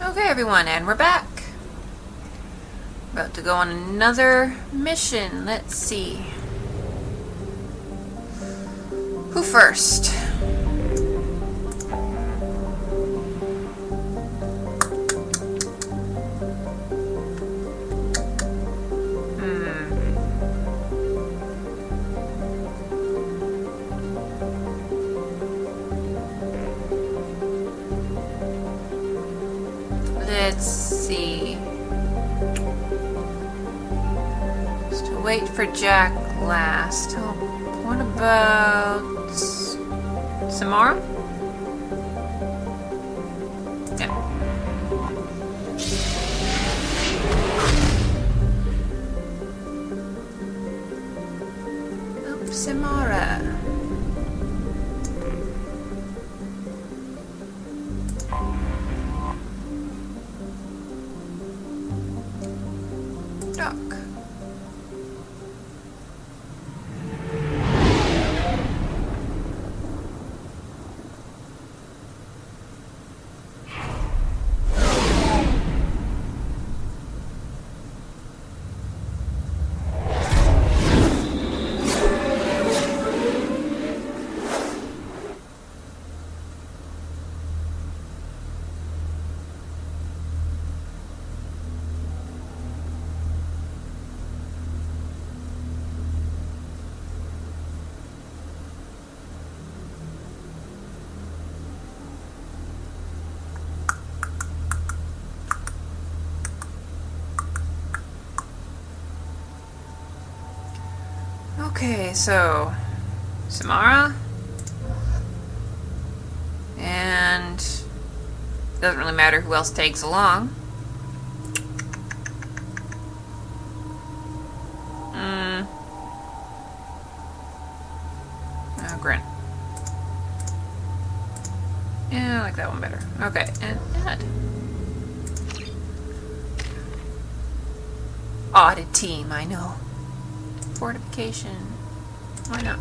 Okay, everyone, and we're back. About to go on another mission. Let's see. Who first? Let's see. Just to wait for Jack last. Oh, what about Samara? Yeah. Oh, Samara. Doc. Okay, so Samara, and doesn't really matter who else tags along. Oh, Grant. Yeah, I like that one better. Okay, and Ed. Odded team, I know. Fortification. Why not?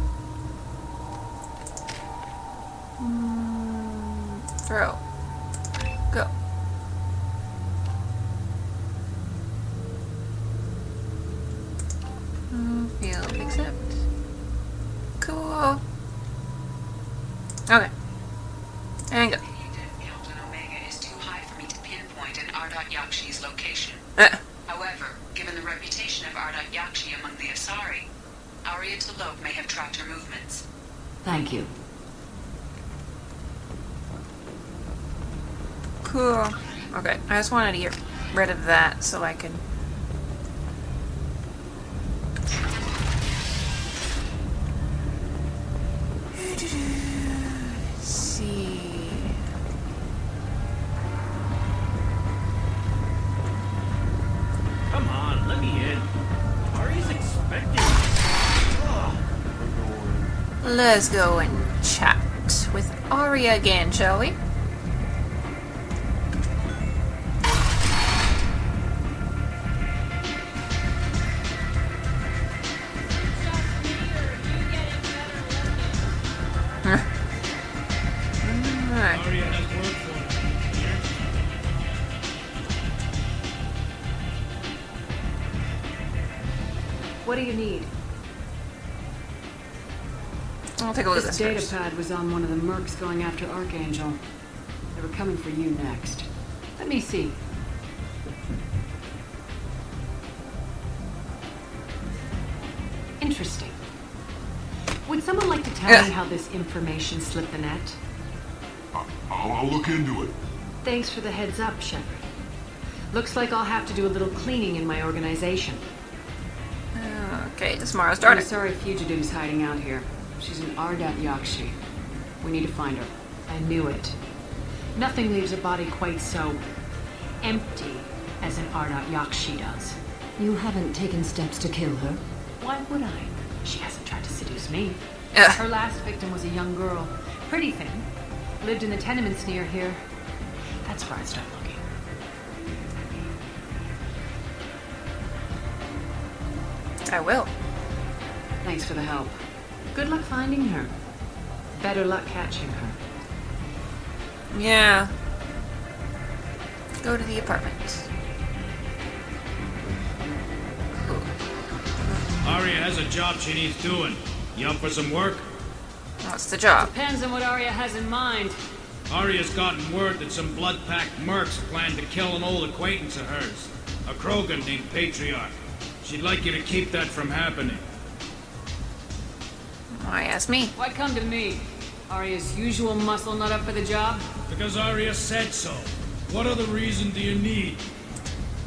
Throw. Go. Field accept. Cool. Okay. And go. Delta Omega is too high for me to pinpoint an Ardat Yakshi's location. However, given the reputation of Ardat Yakshi among the Asari, Arya T'Loak may have tracked her movements. Thank you. Cool. Okay, I just wanted to get rid of that so I can... Let's see... Come on, let me in. Ari's expecting. Let's go and chat with Arya again, shall we? Alright. Aria has work for me. What do you need? I'll take a look at This this data first. pad was on one of the mercs going after Archangel. They were coming for you next. Let me see. Interesting. Would someone like to tell me how this information slipped the net? I'll look into it. Thanks for the heads up, Shepard. Looks like I'll have to do a little cleaning in my organization. Okay, tomorrow's An starting. Asari fugitive's hiding out here. She's an Ardat Yakshi. We need to find her. I knew it. Nothing leaves a body quite so empty as an Ardat Yakshi does. You haven't taken steps to kill her? Why would I? She hasn't tried to seduce me. Ugh. Her last victim was a young girl. Pretty thin. Lived in the tenements near here. That's where I'd start looking. I will. Thanks for the help. Good luck finding her. Better luck catching her. Yeah. go to the apartment. Arya has a job she needs doing. You up for some work? What's the job? Depends on what Arya has in mind. Arya's gotten word that some blood-packed mercs plan to kill an old acquaintance of hers. A Krogan named Patriarch. She'd like you to keep that from happening. Why ask me? Why come to me? Arya's usual muscle not up for the job? Because Arya said so. What other reason do you need?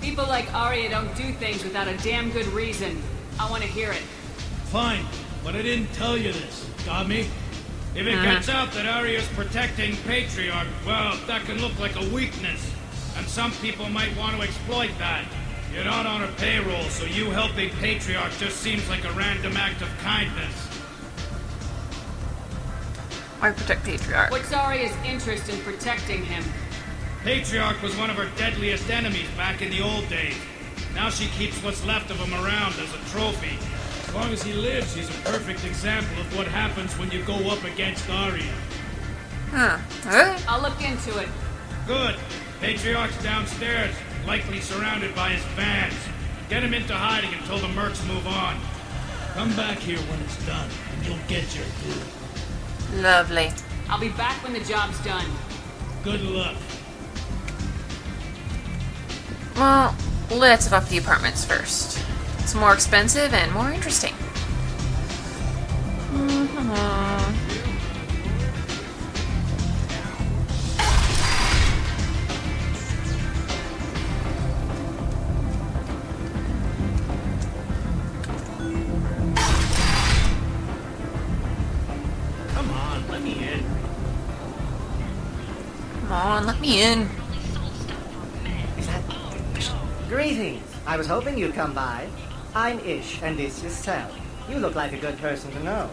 People like Arya don't do things without a damn good reason. I want to hear it. Fine, but I didn't tell you this. Got me? If it gets out that Arya's protecting Patriarch, well, that can look like a weakness. And some people might want to exploit that. You're not on her payroll, so you helping Patriarch just seems like a random act of kindness. Why protect Patriarch? What's Arya's interest in protecting him? Patriarch was one of her deadliest enemies back in the old days. Now she keeps what's left of him around as a trophy. As long as he lives, he's a perfect example of what happens when you go up against Arya. Huh. Huh? I'll look into it. Good. Patriarch's downstairs, likely surrounded by his fans. Get him into hiding until the mercs move on. Come back here when it's done, and you'll get your due. Lovely. I'll be back when the job's done. Good luck. Well, let's fuck the apartments first. It's more expensive and more interesting. Come on, let me in. Come on, let me in. Is that... Greetings. I was hoping you'd come by. I'm Ish, and this is Sel. You look like a good person to know.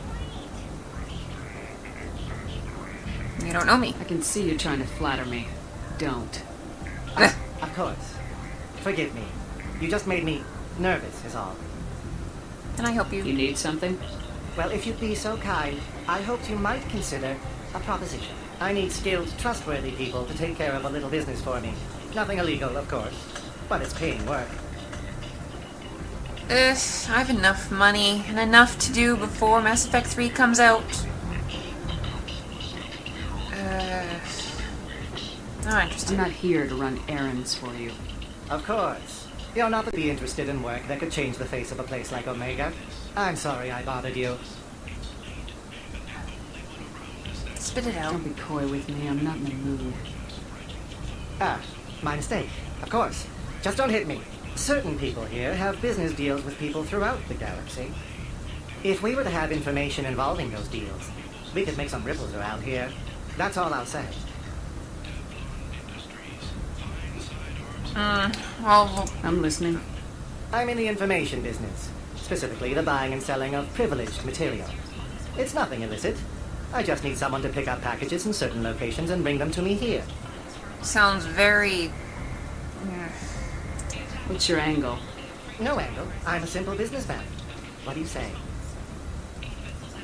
You don't know me. I can see you trying to flatter me. Don't. Of course. Forgive me. You just made me nervous, is all. Can I help you? You need something? Well, if you'd be so kind, I hoped you might consider a proposition. I need skilled, trustworthy people to take care of a little business for me. Nothing illegal, of course, but it's paying work. I've enough money and enough to do before Mass Effect 3 comes out. Not I'm interested. not here to run errands for you. Of course. You're not to be interested in work that could change the face of a place like Omega. I'm sorry I bothered you. Spit it out. Don't be coy with me. I'm not in the mood. Ah, my mistake. Of course. Just don't hit me. Certain people here have business deals with people throughout the galaxy. If we were to have information involving those deals, we could make some ripples around here. That's all I'll say. Well, I'm listening. I'm in the information business, specifically the buying and selling of privileged material. It's nothing illicit. I just need someone to pick up packages in certain locations and bring them to me here. sounds very... What's your angle? No angle. I'm a simple businessman. What do you say?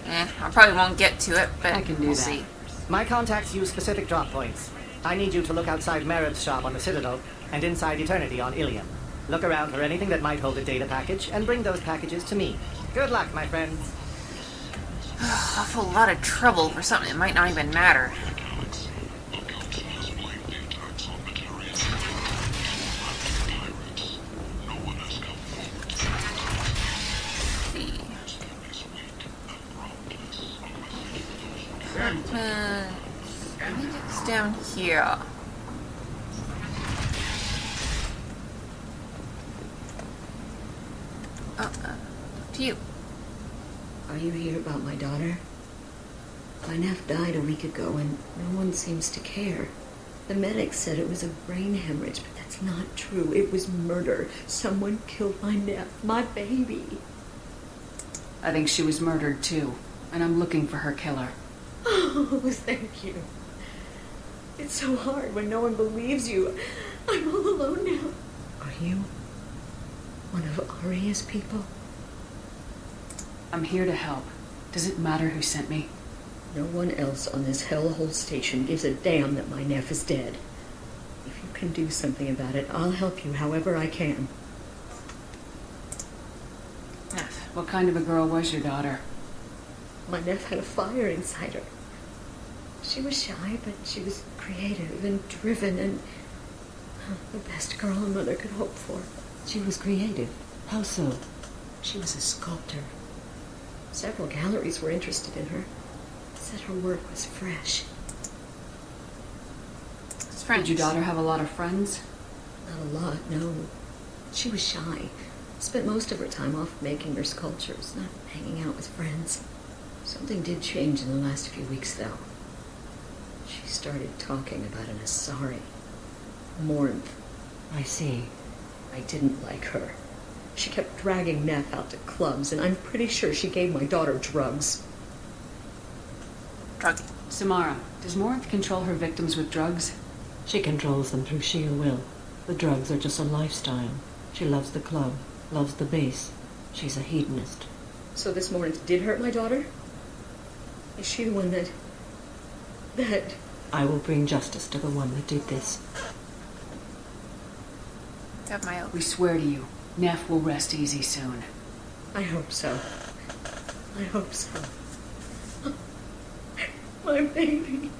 I probably won't get to it, but I can do we'll that. see. My contacts use specific drop points. I need you to look outside Meriv's shop on the Citadel and inside Eternity on Ilium. Look around for anything that might hold a data package and bring those packages to me. Good luck, my friends. Awful lot of trouble for something that might not even matter. I think it's down here. To you. Are you here about my daughter? My nephew died a week ago and no one seems to care. The medics said it was a brain hemorrhage, but that's not true. It was murder. Someone killed my nephew, my baby. I think she was murdered too, and I'm looking for her killer. Oh, thank you. It's so hard when no one believes you. I'm all alone now. Are you one of Arya's people? I'm here to help. Does it matter who sent me? No one else on this hellhole station gives a damn that my nephew is dead. If you can do something about it, I'll help you however I can. Neff. What kind of a girl was your daughter? My Neff had a fire inside her. She was shy, but she was creative and driven and the best girl a mother could hope for. She was creative. How so? She was a sculptor. Several galleries were interested in her. Said her work was fresh. His friends. Did your daughter have a lot of friends? Not a lot, no. She was shy. Spent most of her time off making her sculptures, not hanging out with friends. Something did change in the last few weeks, though. She started talking about an Asari. Morinth. I see. I didn't like her. She kept dragging Neff out to clubs, and I'm pretty sure she gave my daughter drugs. Druggy. Samara, does Morinth control her victims with drugs? She controls them through sheer will. The drugs are just a lifestyle. She loves the club, loves the base. She's a hedonist. So this Morinth did hurt my daughter? Is she the one that... I will bring justice to the one that did this. Have my oath. We swear to you, Neff will rest easy soon. I hope so. I hope so. My baby.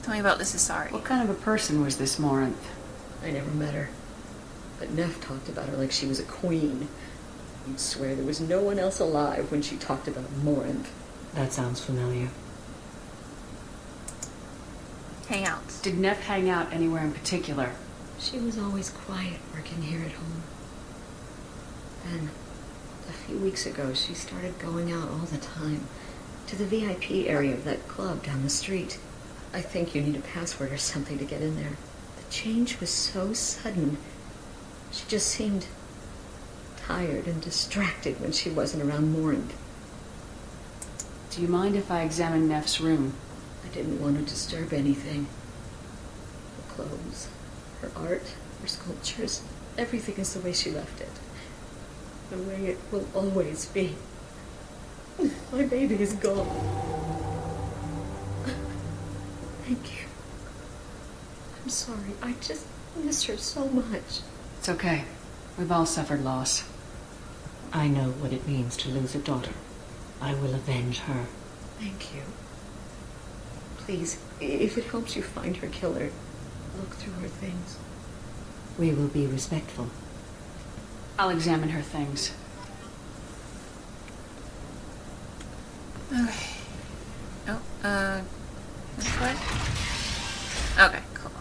Tell me about this Asari. What kind of a person was this Morinth? I never met her. But Neff talked about her like she was a queen. You'd swear there was no one else alive when she talked about Morinth. That sounds familiar. Hangouts. Did Neff hang out anywhere in particular? She was always quiet working here at home. Then, a few weeks ago, she started going out all the time. To the VIP area of that club down the street. I think you need a password or something to get in there. The change was so sudden. She just seemed tired and distracted when she wasn't around Morinth. Do you mind if I examine Neff's room? I didn't want to disturb anything. Her clothes, her art, her sculptures, everything is the way she left it. The way it will always be. My baby is gone. Thank you. I'm sorry. I just miss her so much. It's okay. We've all suffered loss. I know what it means to lose a daughter. I will avenge her. Thank you. Please, if it helps you find her killer, look through her things. We will be respectful. I'll examine her things. Okay. Oh, this way? Okay, cool.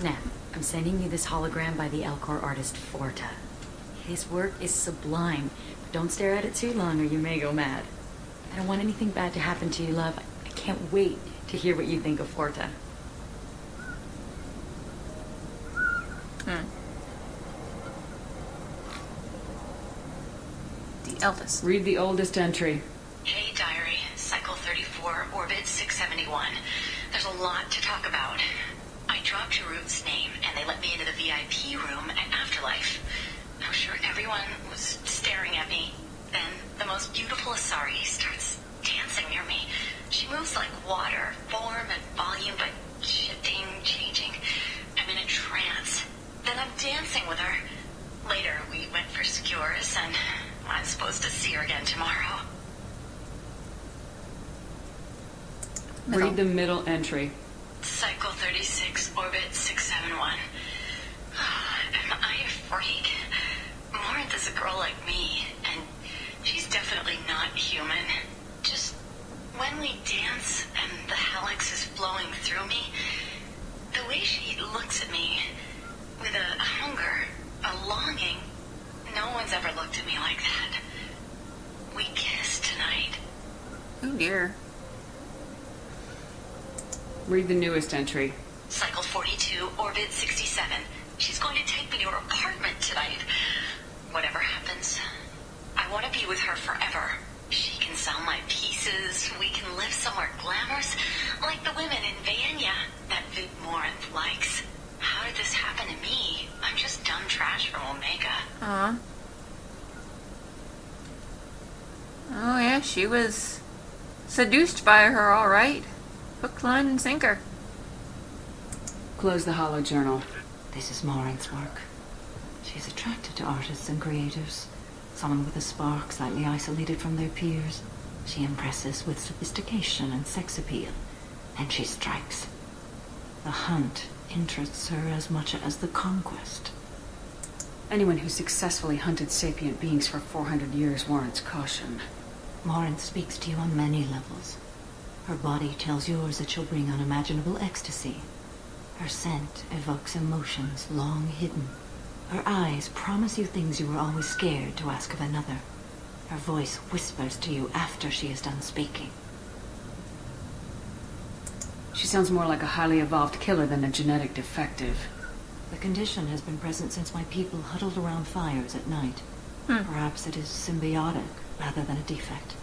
Neff, I'm sending you this hologram by the Elcor artist Forta. His work is sublime, but don't stare at it too long or you may go mad. I don't want anything bad to happen to you, love. I can't wait to hear what you think of Forta. The eldest. Read the oldest entry. Hey, Diary. Cycle 34, Orbit 671. There's a lot to talk about. I dropped Jarut's name, and they let me into the VIP room at Afterlife. I'm sure everyone was staring at me. Then the most beautiful Asari starts dancing near me. She moves like water, form and volume, but shifting, changing. I'm in a trance. Then I'm dancing with her. Later, we went for skewers, and I'm supposed to see her again tomorrow. Middle. Read the middle entry. Cycle 36, Orbit 671. Am I a freak? Morinth is a girl like me, and she's definitely not human. Just when we dance and the helix is flowing through me, the way she looks at me with a hunger, a longing, no one's ever looked at me like that. We kissed tonight. Oh dear. Read the newest entry. Cycle 42, Orbit 67. She's going to take me to her apartment tonight. Whatever happens, I want to be with her forever. She can sell my pieces. We can live somewhere glamorous, like the women in Vanya that Vig Morinth likes. How did this happen to me? I'm just dumb trash from Omega. Aw. Oh yeah, she was Seduced by her, all right. Hook, line, and sinker. Close the hollow journal. This is Maureen's work. She's attracted to artists and creatives. Someone with a spark, slightly isolated from their peers. She impresses with sophistication and sex appeal. And she strikes. The hunt interests her as much as the conquest. Anyone who successfully hunted sapient beings for 400 years warrants caution. Maureen speaks to you on many levels. Her body tells yours that she'll bring unimaginable ecstasy. Her scent evokes emotions long hidden. Her eyes promise you things you were always scared to ask of another. Her voice whispers to you after she is done speaking. She sounds more like a highly evolved killer than a genetic defective. The condition has been present since my people huddled around fires at night. Perhaps it is symbiotic rather than a defect.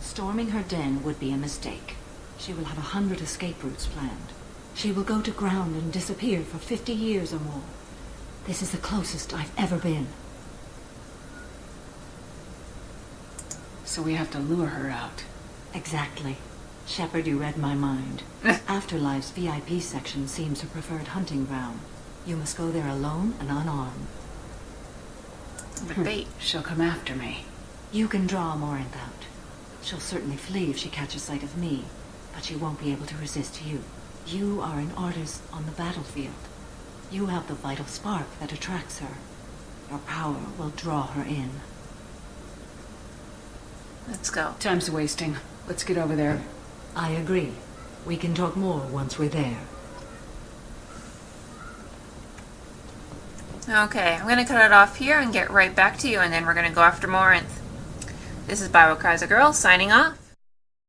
Storming her den would be a mistake. She will have 100 escape routes planned. She will go to ground and disappear for 50 years or more. This is the closest I've ever been. So we have to lure her out. Exactly. Shepard, you read my mind. Afterlife's VIP section seems her preferred hunting ground. You must go there alone and unarmed. The bait. She'll come after me. You can draw Morinth out. She'll certainly flee if she catches sight of me, but she won't be able to resist you. You are an artist on the battlefield. You have the vital spark that attracts her. Your power will draw her in. Let's go. Time's wasting. Let's get over there. I agree. We can talk more once we're there. Okay, I'm going to cut it off here and get right back to you, and then we're going to go after Morinth. This is Bible Cries a Girl, signing off.